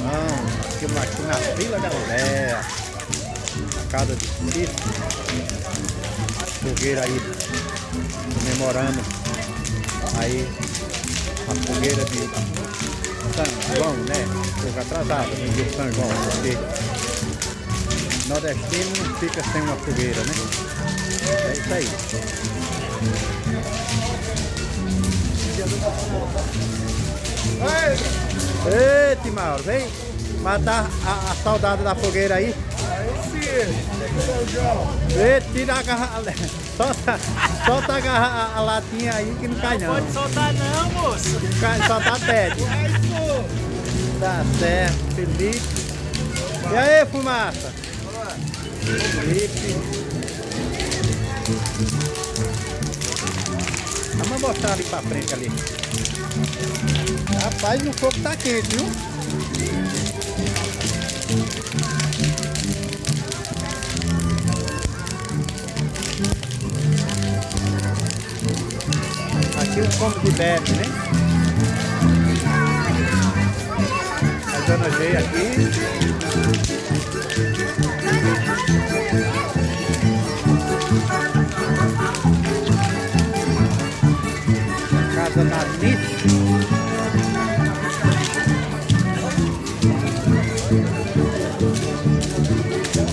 Aqui na Vila Galileia, a casa de Cícero, fogueira aí, comemorando aí a fogueira de São João, né? Um pouco atrasada no dia de São João, porque nordestino não fica sem uma fogueira, né? É isso aí. Eita, Mauro, vem matar a saudade da fogueira aí. Eita, tira a garrafa, solta a latinha aí que não cai não. Não pode soltar não, moço. Soltar pede. Tá certo, Felipe. E aí, fumaça? Felipe. Vamos mostrar ali pra frente ali. Rapaz, o fogo tá quente, viu? Aqui o come de bebe, né? A dona G aqui. Casa da Nice.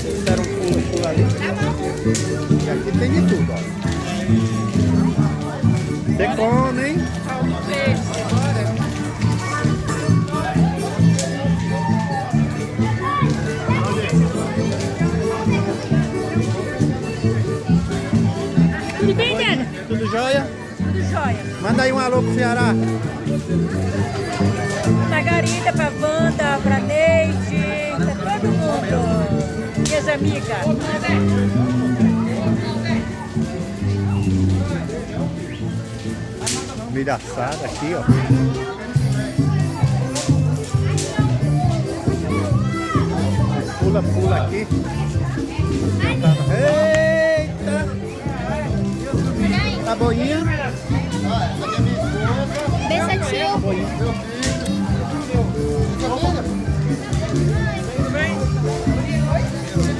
Fizeram um pulo ali. E aqui tem de tudo, ó. Você come, hein? Tudo bem, Dana? Tudo jóia? Tudo jóia. Manda aí um alô pro Ceará. Margarida, pra Wanda, pra Neide, pra todo mundo. Minhas amigas. Milho assado aqui, ó. Pula aqui. Eita! Tá boinha? Beijinho. Tudo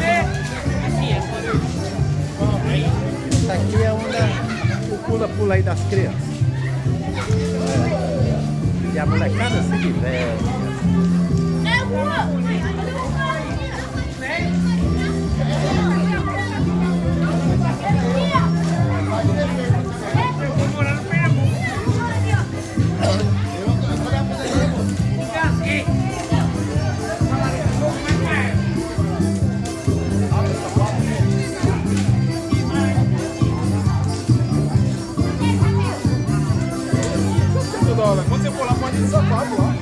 bem? Isso aqui é o pula-pula aí das crianças. E a molecada se diverte. Quando você for lá, pode ir no sapato lá.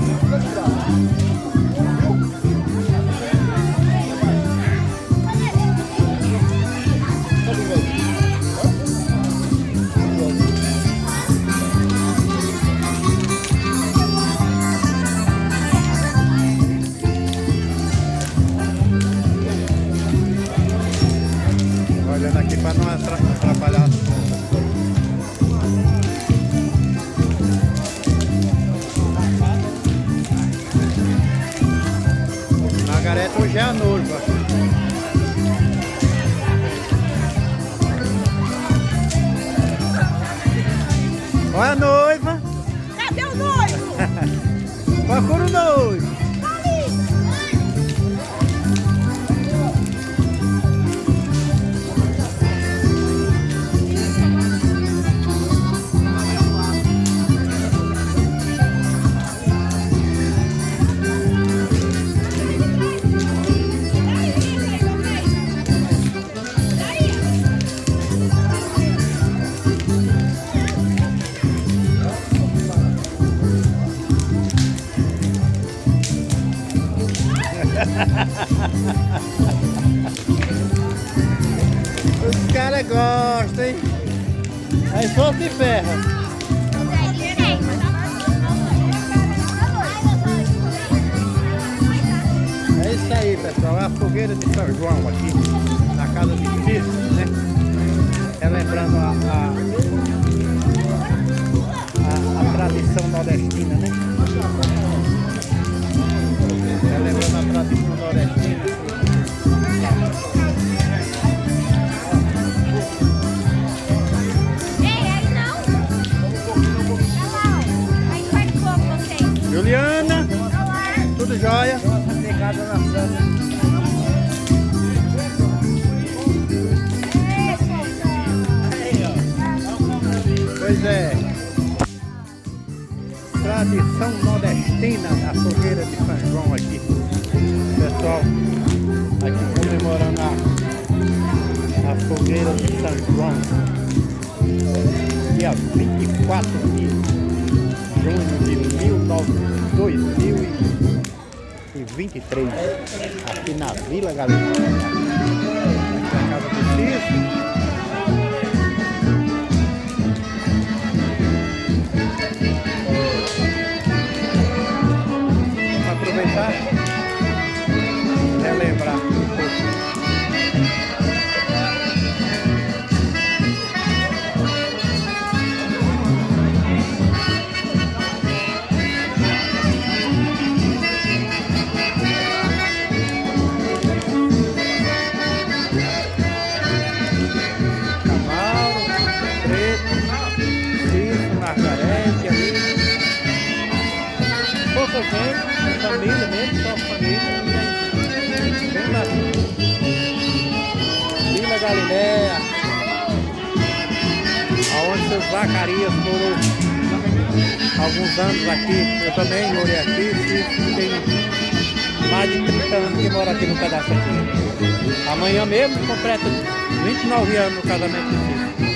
Olhando aqui para não atrapalhar. Margareta hoje é a noiva. Olha a noiva. Cadê o noivo? Procura o noivo. Os caras gostam, hein? Aí só se ferra. É isso aí, pessoal. É a fogueira de São João aqui na casa de Cícero, né? É lembrando a tradição nordestina, né? nordestina. Ei, aí não. Olha lá, ó. Aí vai de fogo vocês. Juliana, tudo jóia? Pegada na França. Pois é. Tradição nordestina da fogueira de São João aqui. Pessoal, aqui comemorando a fogueira de São João. Dia 24 de junho de 2023. Aqui na Vila Galileia. Aqui é a casa do Cícero. Aproveitar e relembrar um pouco. Cavalo, Preto, Cícero, Margarete ali. Pouca gente. Família mesmo, só família. Bem bacana. Vila Galileia, aonde seu Zacarias morou alguns anos aqui. Eu também morei aqui, tem mais de 30 anos que moro aqui no pedaço aqui. Amanhã mesmo completa 29 anos no casamento do Cícero.